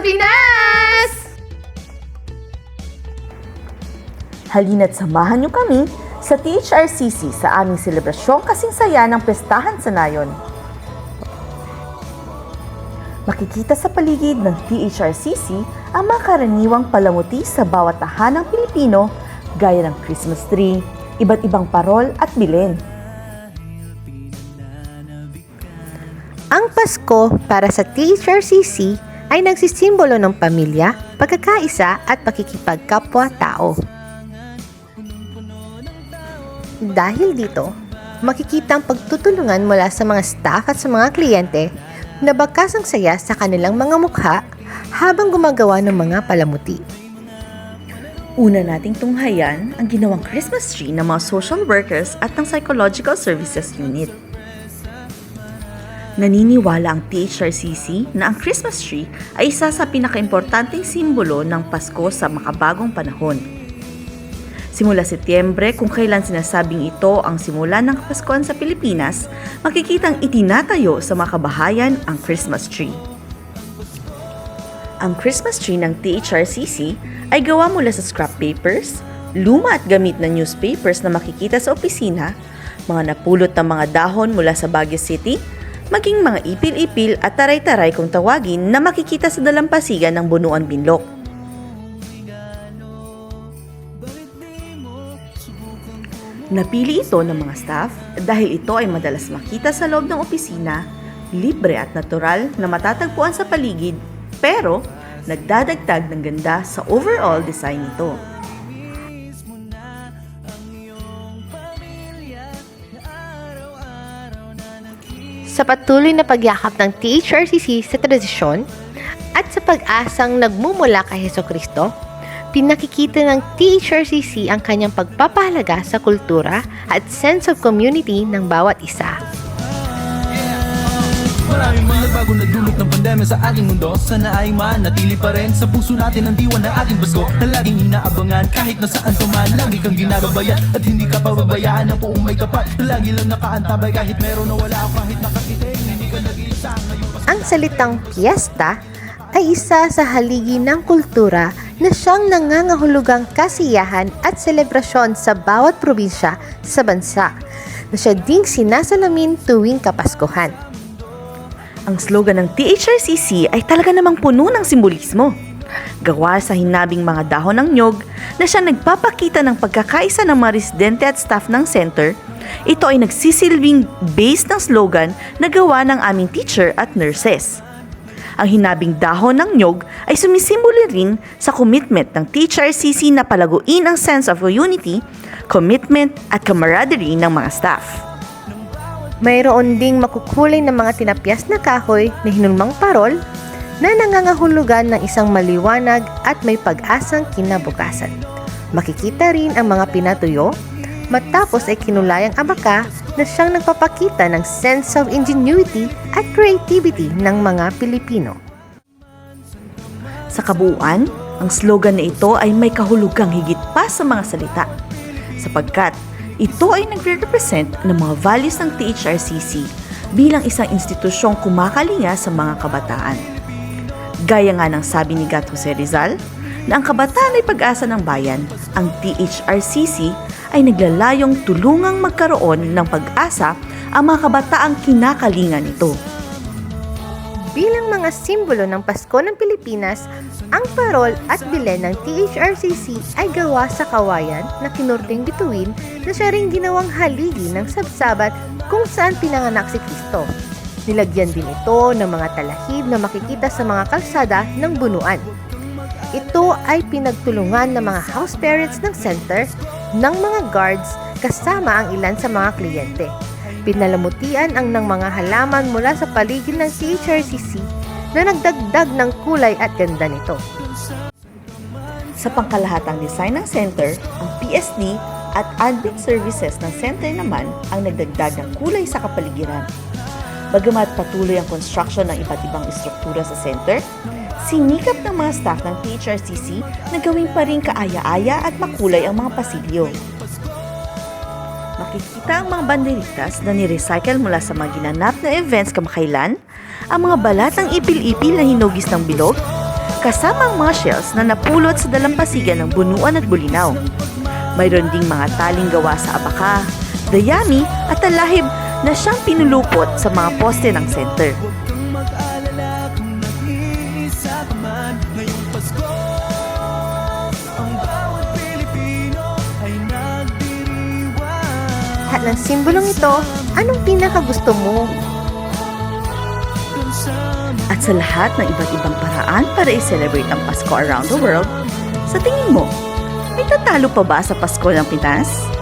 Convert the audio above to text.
Pilipinas! Halina't samahan niyo kami sa THRCC sa aming selebrasyong kasing saya ng Pestahan sa Nayon. Makikita sa paligid ng THRCC ang mga karaniwang palamuti sa bawat tahanang Pilipino gaya ng Christmas tree, iba't ibang parol at bilin. Ang Pasko para sa THRCC ay nagsisimbolo ng pamilya, pagkakaisa at pakikipagkapwa-tao. Dahil dito, makikita ang pagtutulungan mula sa mga staff at sa mga kliyente na bakas ang saya sa kanilang mga mukha habang gumagawa ng mga palamuti. Una nating tunghayan ang ginawang Christmas tree ng mga social workers at ng Psychological Services Unit. Naniniwala ang THRCC na ang Christmas tree ay isa sa pinakaimportanteng simbolo ng Pasko sa makabagong panahon. Simula Setyembre, kung kailan sinasabing ito ang simula ng Kapaskuhan sa Pilipinas, makikitang itinatayo sa mga kabahayan ang Christmas tree. Ang Christmas tree ng THRCC ay gawa mula sa scrap papers, luma at gamit na newspapers na makikita sa opisina, mga napulot na mga dahon mula sa Baguio City, maging mga ipil-ipil at taray-taray kung tawagin na makikita sa dalampasigan ng Bunuan Binlok. Napili ito ng mga staff dahil ito ay madalas makita sa loob ng opisina, libre at natural na matatagpuan sa paligid, pero nagdadagdag ng ganda sa overall design nito. Sa patuloy na pagyakap ng THRCC sa tradisyon at sa pag-asang nagmumula kay Hesukristo, pinakikita ng THRCC ang kanyang pagpapahalaga sa kultura at sense of community ng bawat isa. Maraming mga nagbago na dulot ng pandemya sa ating mundo. Sana ay manatili pa rin sa puso natin ang diwa ng ating Pasko na laging inaabangan kahit nasaan ka man. Lagi kang ginagabayan at hindi ka pababayaan ng buong may tapat. Lagi lang nakaantabay kahit meron na wala, kahit nakakiting hindi ka nag-iisa. Ang salitang piyesta ay isa sa haligi ng kultura na siyang nangangahulugang kasiyahan at selebrasyon sa bawat probinsya sa bansa na siya ding sinasalamin tuwing Kapaskuhan. Ang slogan ng THRCC ay talaga namang puno ng simbolismo. Gawa sa hinabing mga dahon ng nyog na siya nagpapakita ng pagkakaisa ng mga residente at staff ng center, ito ay nagsisilbing base ng slogan na gawa ng aming teacher at nurses. Ang hinabing dahon ng nyog ay sumisimbolo rin sa commitment ng THRCC na palaguin ang sense of unity, commitment at camaraderie ng mga staff. Mayroon ding makukulay na mga tinapyas na kahoy na hinulmang parol na nangangahulugan ng isang maliwanag at may pag-asang kinabukasan. Makikita rin ang mga pinatuyo, matapos ay kinulayang abaka na siyang nagpapakita ng sense of ingenuity at creativity ng mga Pilipino. Sa kabuuan, ang slogan na ito ay may kahulugang higit pa sa mga salita, sapagkat ito ay nagre-represent ng mga values ng THRCC bilang isang institusyong kumakalinga sa mga kabataan. Gaya nga ng sabi ni Gat Jose Rizal, na ang kabataan ay pag-asa ng bayan, ang THRCC ay naglalayong tulungang magkaroon ng pag-asa ang mga kabataang kinakalinga nito. Bilang mga simbolo ng Pasko ng Pilipinas, ang parol at bilen ng THRCC ay gawa sa kawayan na kinurting bituin na siya ring ginawang haligi ng sabsabat kung saan pinanganak si Kristo. Nilagyan din ito ng mga talahib na makikita sa mga kalsada ng Bunuan. Ito ay pinagtulungan ng mga house parents ng center, ng mga guards, kasama ang ilan sa mga kliyente. Pinalamutian ang ng mga halaman mula sa paligid ng THRCC na nagdagdag ng kulay at ganda nito. Sa pangkalahatang design ng center, ang PSD at admin services ng center naman ang nagdagdag ng kulay sa kapaligiran. Bagamat patuloy ang construction ng iba't ibang istruktura sa center, sinikap ng mga staff ng THRCC na gawin pa rin kaaya-aya at makulay ang mga pasilyo. Makikita ang mga banderitas na ni-recycle mula sa mga ginanap na events kamakailan, ang mga balatang ipil-ipil na hinugis ng bilog, kasama ang mga shells na napulot sa dalampasigan ng Bunuan at Bulinaw. Mayroon ding mga taling gawa sa abaka, dayami at talahib na siyang pinulupot sa mga poste ng center. Huwag kang mag-alala kung nag-iisa ka man ngayong Pasko. Ang bawat Pilipino ay nagdiriwang. Lahat ng simbolong ito, anong pinakagusto mo? At sa lahat ng iba't ibang paraan para i-celebrate ang Pasko around the world, sa tingin mo, may tatalo pa ba sa Pasko ng Pinas?